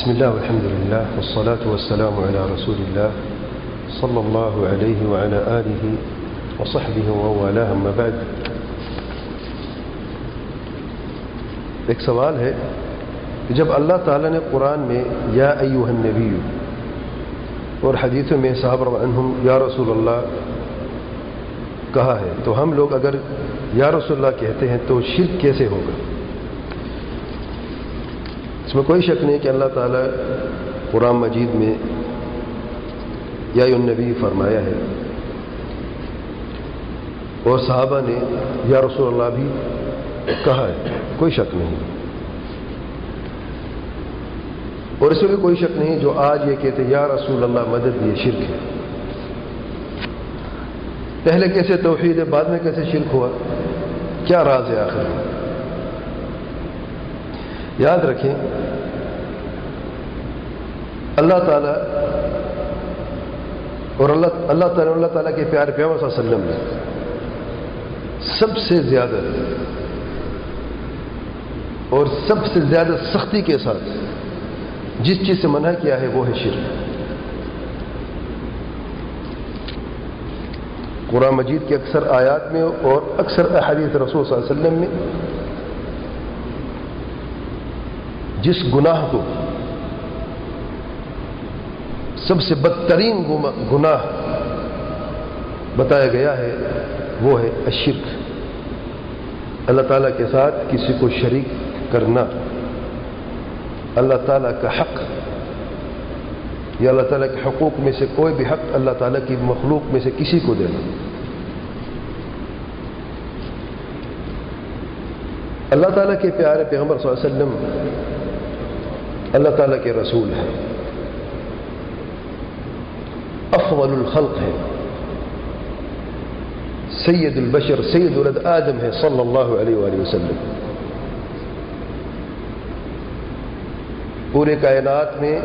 بسم الله والحمد لله والصلاة والسلام على رسول الله صلى الله عليه وعلى آله وصحبه ووالاه اما بعد. ایک سوال ہے کہ جب اللہ تعالیٰ نے قرآن میں یا ایھا النبی اور حدیثوں میں صحابہ رضی اللہ عنہم یا رسول اللہ کہا ہے تو ہم لوگ اگر یا رسول اللہ کہتے ہیں تو شرک کیسے ہوگا؟ اس میں کوئی شک نہیں کہ اللہ تعالیٰ قرآن مجید میں یا ایھا النبی فرمایا ہے اور صحابہ نے یا رسول اللہ بھی کہا ہے، کوئی شک نہیں. اور اس میں بھی کوئی شک نہیں جو آج یہ کہتے یا رسول اللہ مدد، یہ شرک ہے. پہلے کیسے توحید ہے، بعد میں کیسے شرک ہوا؟ کیا راز ہے آخر میں؟ یاد رکھیں اللہ تعالیٰ اور اللہ تعالیٰ کے پیارے پیغمبر صلی اللہ علیہ وسلم نے سب سے زیادہ اور سب سے زیادہ سختی کے ساتھ جس چیز سے منع کیا ہے وہ ہے شرک. قرآن مجید کے اکثر آیات میں اور اکثر احادیث رسول صلی اللہ علیہ وسلم میں جس گناہ کو سب سے بدترین گناہ بتایا گیا ہے وہ ہے الشرک، اللہ تعالیٰ کے ساتھ کسی کو شریک کرنا، اللہ تعالیٰ کا حق یا اللہ تعالیٰ کے حقوق میں سے کوئی بھی حق اللہ تعالیٰ کی مخلوق میں سے کسی کو دینا. اللہ تعالیٰ کے پیارے پیغمبر صلی اللہ علیہ وسلم اللہ تعالیٰ کے رسول ہے، افضل الخلق ہے، سید البشر، سید ولد آدم ہے صلی اللہ علیہ وآلہ وسلم. پورے کائنات میں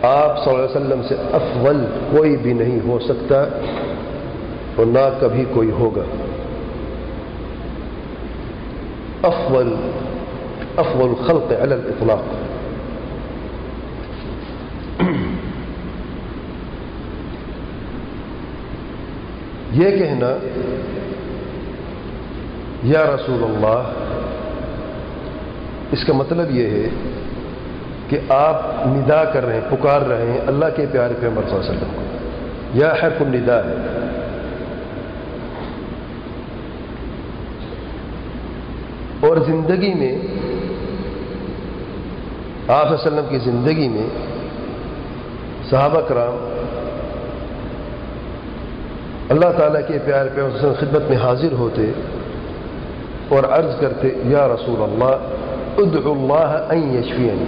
آپ صلی اللہ علیہ وسلم سے افضل کوئی بھی نہیں ہو سکتا اور نہ کبھی کوئی ہوگا. افضل الخلق علی الاطلاق. یہ کہنا یا رسول اللہ، اس کا مطلب یہ ہے کہ آپ ندا کر رہے ہیں، پکار رہے ہیں اللہ کے پیارے پیغمبر صلی اللہ علیہ وسلم کو. یا حرف الندا ہے. اور زندگی میں آپ صلی اللہ علیہ وسلم کی زندگی میں صحابہ کرام اللہ تعالیٰ کے پیارے پیغمبر صلی اللہ علیہ وسلم خدمت میں حاضر ہوتے اور عرض کرتے یا رسول اللہ ادعو اللہ ان یشفینی،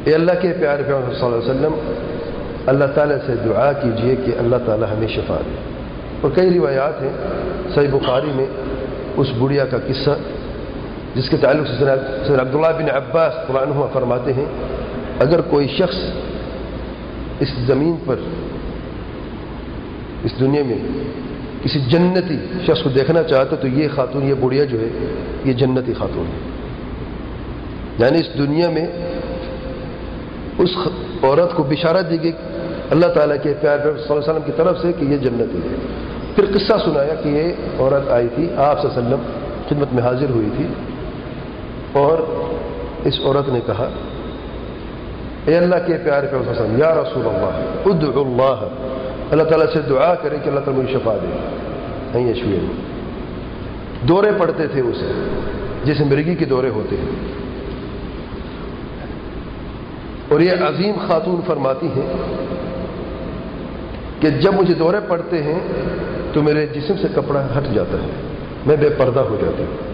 اے اللہ کے پیارے پیغمبر صلی اللہ علیہ وسلم اللہ تعالیٰ سے دعا کیجئے کہ اللہ تعالیٰ ہمیں شفا دے. اور کئی روایات ہیں صحیح بخاری میں اس بڑھیا کا قصہ جس کے تعلق سے سید عبداللہ بن عباس رضی اللہ عنہ فرماتے ہیں اگر کوئی شخص اس زمین پر اس دنیا میں کسی جنتی شخص کو دیکھنا چاہتا تو یہ خاتون، یہ بڑھیا جو ہے یہ جنتی خاتون ہے. یعنی اس دنیا میں اس عورت کو بشارت دی گئی اللہ تعالیٰ کے پیارے پیغمبر صلی اللہ علیہ وسلم کی طرف سے کہ یہ جنتی ہے. پھر قصہ سنایا کہ یہ عورت آئی تھی، آپ صلی اللہ علیہ وسلم خدمت میں حاضر ہوئی تھی اور اس عورت نے کہا اے اللہ کے پیارے پیغمبر صلی اللہ علیہ وسلم یا رسول اللہ ادعو اللہ، اللہ تعالیٰ سے دعا کریں کہ اللہ تعالیٰ مجھے شفا دے. نہیں یشفینی. دورے پڑتے تھے اسے جیسے مرگی کے دورے ہوتے ہیں. اور یہ عظیم خاتون فرماتی ہیں کہ جب مجھے دورے پڑتے ہیں تو میرے جسم سے کپڑا ہٹ جاتا ہے، میں بے پردہ ہو جاتی ہوں.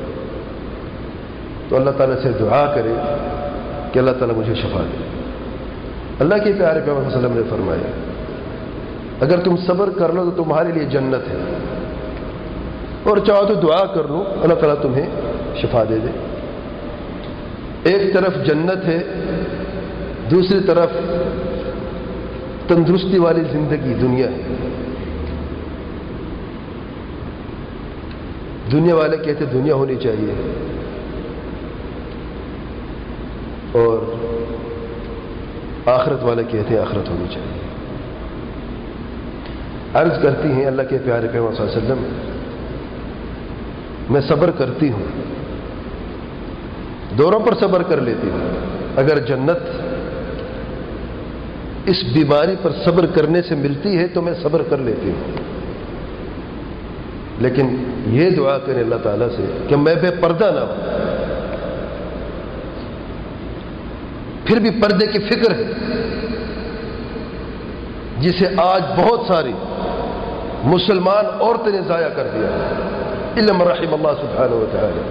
تو اللہ تعالیٰ سے دعا کرے کہ اللہ تعالیٰ مجھے شفا دے. اللہ کے پیارے پیغمبر صلی اللہ علیہ وسلم نے فرمایا اگر تم صبر کر لو تو تمہارے لیے جنت ہے، اور چاہو تو دعا کر لو اللہ تعالیٰ تمہیں شفا دے دے. ایک طرف جنت ہے، دوسری طرف تندرستی والی زندگی دنیا ہے. دنیا والے کہتے دنیا ہونی چاہیے، آخرت والے کہتے ہیں آخرت ہونی چاہیے. عرض کرتی ہیں اللہ کے پیارے پیغمبر صلی اللہ علیہ وسلم میں صبر کرتی ہوں، دوروں پر صبر کر لیتی ہوں، اگر جنت اس بیماری پر صبر کرنے سے ملتی ہے تو میں صبر کر لیتی ہوں، لیکن یہ دعا کریں اللہ تعالیٰ سے کہ میں بے پردہ نہ ہوں. پھر بھی پردے کی فکر ہے جسے آج بہت ساری مسلمان عورتیں نے ضائع کر دیا ہے، الا من رحم اللہ سبحانہ و تعالی.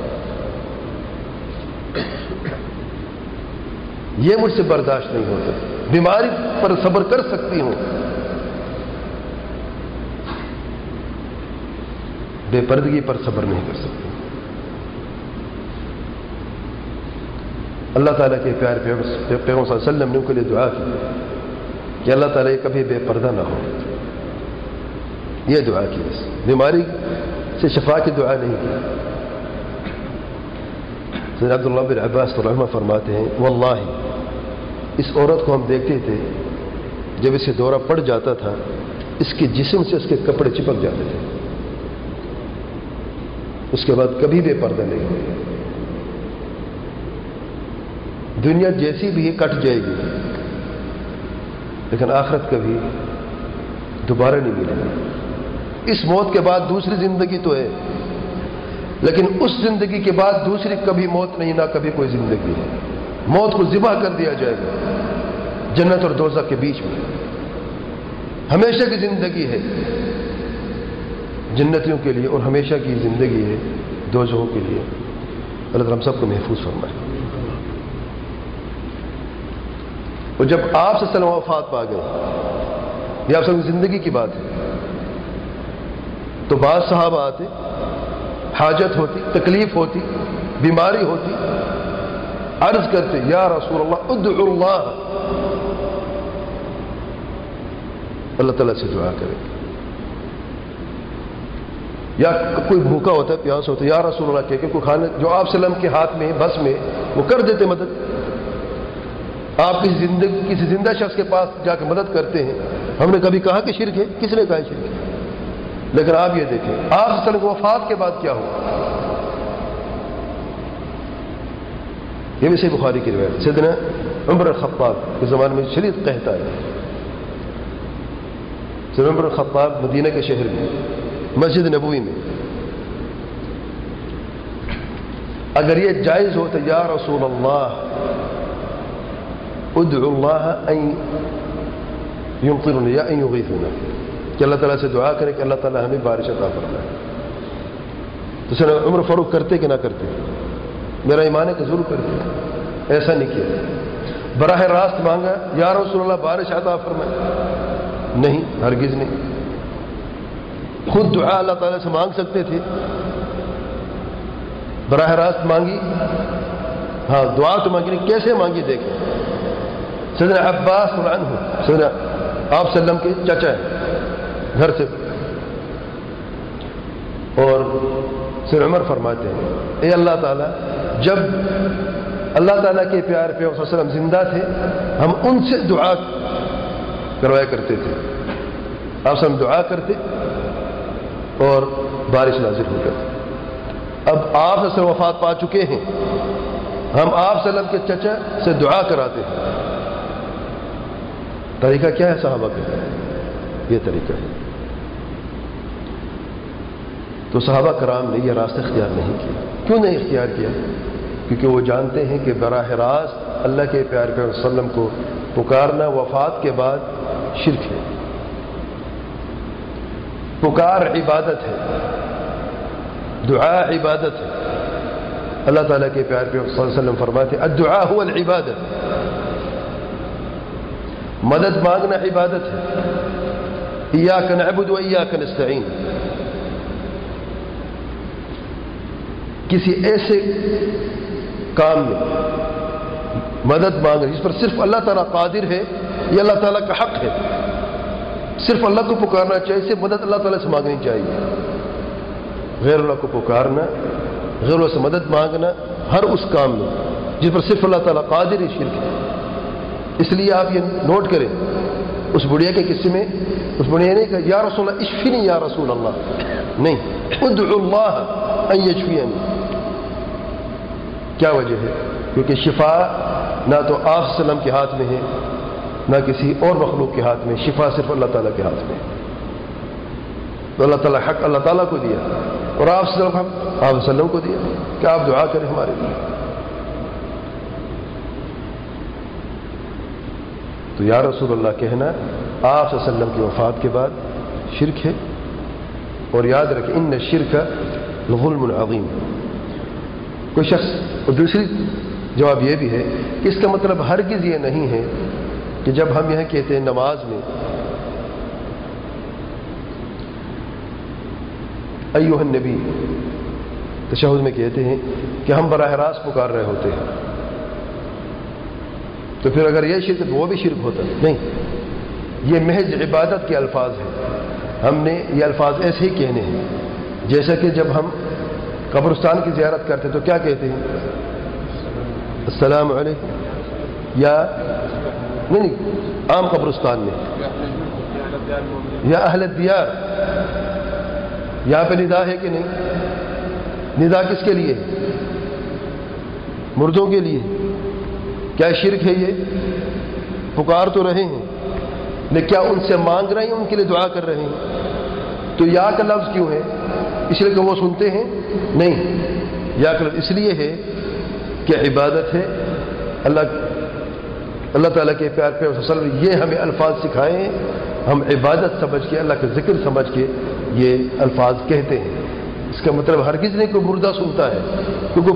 یہ مجھ سے برداشت نہیں ہوتا. بیماری پر صبر کر سکتی ہوں، بے پردگی پر صبر نہیں کر سکتی. اللہ تعالیٰ کے پیارے پیغمبر صلی اللہ علیہ وسلم نے ان کے لیے دعا کی کہ اللہ تعالیٰ یہ کبھی بے پردہ نہ ہو. یہ دعا کی، بس بیماری سے شفا کی دعا نہیں کی. سید عبداللہ بن عباس رحمہ فرماتے ہیں واللہ اس عورت کو ہم دیکھتے تھے جب اسے دورہ پڑ جاتا تھا اس کے جسم سے اس کے کپڑے چپک جاتے تھے، اس کے بعد کبھی بے پردہ نہیں ہوئی. دنیا جیسی بھی کٹ جائے گی لیکن آخرت کبھی دوبارہ نہیں ملے گی. اس موت کے بعد دوسری زندگی تو ہے لیکن اس زندگی کے بعد دوسری کبھی موت نہیں، نہ کبھی کوئی زندگی ہے. موت کو ذبح کر دیا جائے گا جنت اور دوزخ کے بیچ میں. ہمیشہ کی زندگی ہے جنتیوں کے لیے اور ہمیشہ کی زندگی ہے دوزخوں کے لیے. اللہ تعالیٰ ہم سب کو محفوظ فرمائے. اور جب آپ سے سلم وفات پا گئے، یہ آپ سب کی زندگی کی بات ہے، تو بعض صحابہ آتے، حاجت ہوتی، تکلیف ہوتی، بیماری ہوتی، عرض کرتے یا رسول اللہ ادعو اللہ، اللہ تعالیٰ سے دعا کرے. یا کوئی بھوکا ہوتا ہے، پیاس ہوتا ہے، یا رسول اللہ کہہ کے کوئی کھانے جو آپ سلم کے ہاتھ میں بس میں وہ کر دیتے مدد. آپ کسی زندہ شخص کے پاس جا کے مدد کرتے ہیں. ہم نے کبھی کہا کہ شرک ہے؟ کس نے کہا شرک ہے؟ لیکن آپ یہ دیکھیں آپ سلم کی وفات کے بعد کیا ہوا. یہ بھی صحیح بخاری کی روایت. سیدنا عمر الخطاب کے زمانے میں شریعت کہتا ہے، سیدنا عمر الخطاب مدینہ کے شہر میں مسجد نبوی میں اگر یہ جائز ہو تو یا رسول اللہ ادعو اللہ ان یمطرنا یا ان یغیثنا، کہ اللہ تعالیٰ سے دعا کریں کہ اللہ تعالیٰ ہمیں بارش عطا فرمائے. تو سیدنا عمر فاروق کرتے کہ نہ کرتے؟ میرا ایمان ہے کہ ضرور کرتے. ایسا نہیں کیا، براہ راست مانگا یا رسول اللہ بارش عطا فرمائے؟ نہیں، ہرگز نہیں. خود دعا اللہ تعالیٰ سے مانگ سکتے تھے، براہ راست مانگی؟ ہاں دعا تو مانگی نہیں. کیسے مانگی دیکھیں. سیدنا عباس عنہ سیدنا آپ سلم کے چچا ہیں گھر سے، اور سیدنا عمر فرماتے ہیں اے اللہ تعالیٰ جب اللہ تعالیٰ کے پیارے پیغمبر صلی اللہ علیہ وسلم زندہ تھے ہم ان سے دعا کروایا کرتے تھے. آپ سے ہم دعا کرتے اور بارش نازل ہو جاتی. اب آپ سے وفات پا چکے ہیں، ہم آپ صلی اللہ علیہ وسلم کے چچا سے دعا کراتے ہیں. طریقہ کیا ہے صحابہ کا؟ یہ طریقہ ہے. تو صحابہ کرام نے یہ راستہ اختیار نہیں کیا. کیوں نہیں اختیار کیا؟ کیونکہ وہ جانتے ہیں کہ براہ راست اللہ کے پیارے پیغمبر صلی اللہ علیہ وسلم کو پکارنا وفات کے بعد شرک ہے. پکار عبادت ہے، دعا عبادت ہے. اللہ تعالیٰ کے پیارے پیغمبر صلی اللہ علیہ وسلم فرماتے ہیں الدعاء هو العبادت. مدد مانگنا عبادت ہے. ایاک نعبد و ایاک نستعین. کسی ایسے کام میں مدد مانگنا جس پر صرف اللہ تعالیٰ قادر ہے، یہ اللہ تعالیٰ کا حق ہے. صرف اللہ کو پکارنا چاہیے، صرف مدد اللہ تعالیٰ سے مانگنی چاہیے. غیر اللہ کو پکارنا، غیر اللہ سے مدد مانگنا ہر اس کام میں جس پر صرف اللہ تعالیٰ قادر ہے شرک ہے. اس لیے آپ یہ نوٹ کریں، اس بڑھیا کے قصے میں اس بڑھیا نے کہا یا رسول اللہ اشفنی یا رسول اللہ، نہیں، ادعو اللہ ان یشفینی۔ کیا وجہ ہے؟ کیونکہ شفا نہ تو آپ صلی اللہ علیہ وسلم کے ہاتھ میں ہے نہ کسی اور مخلوق کے ہاتھ میں، شفا صرف اللہ تعالیٰ کے ہاتھ میں ہے۔ تو اللہ تعالیٰ حق اللہ تعالیٰ کو دیا اور آپ صلی اللہ علیہ وسلم کو دیا کہ آپ دعا کریں ہمارے لیے۔ تو یا رسول اللہ کہنا آپ صلی اللہ علیہ وسلم کی وفات کے بعد شرک ہے، اور یاد رکھیں ان الشرک لظلم عظیم۔ کوئی شخص، اور دوسری جواب یہ بھی ہے کہ اس کا مطلب ہرگز یہ نہیں ہے کہ جب ہم یہاں کہتے ہیں نماز میں ایھا النبی، تشہد میں کہتے ہیں کہ ہم براہ راست پکار رہے ہوتے ہیں، تو پھر اگر یہ شرک تو وہ بھی شرک ہوتا نہیں، یہ محض عبادت کے الفاظ ہیں۔ ہم نے یہ الفاظ ایسے ہی کہنے ہیں، جیسا کہ جب ہم قبرستان کی زیارت کرتے تو کیا کہتے ہیں؟ السلام علیکم، یا نہیں عام قبرستان میں یا اہل الدیار، یہاں پہ ندا ہے کہ نہیں؟ ندا کس کے لیے؟ مردوں کے لیے۔ کیا شرک ہے یہ؟ پکار تو رہے ہیں لیکن کیا ان سے مانگ رہے ہیں، ان کے لیے دعا کر رہے ہیں؟ تو یا کا لفظ کیوں ہے؟ اس لیے کہ وہ سنتے ہیں؟ نہیں، یا کا لفظ اس لیے ہے کہ عبادت ہے۔ اللہ تعالیٰ کے پیار پہ وسلم یہ ہمیں الفاظ سکھائے ہیں، ہم عبادت سمجھ کے، اللہ کا ذکر سمجھ کے یہ الفاظ کہتے ہیں۔ اس کا مطلب ہرگز نہیں کوئی مردہ سنتا ہے، کیونکہ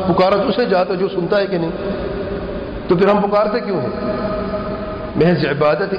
پکارا تو اسے جاتا جو سنتا ہے کہ نہیں، تو پھر ہم پکارتے کیوں ہیں؟ محض عبادت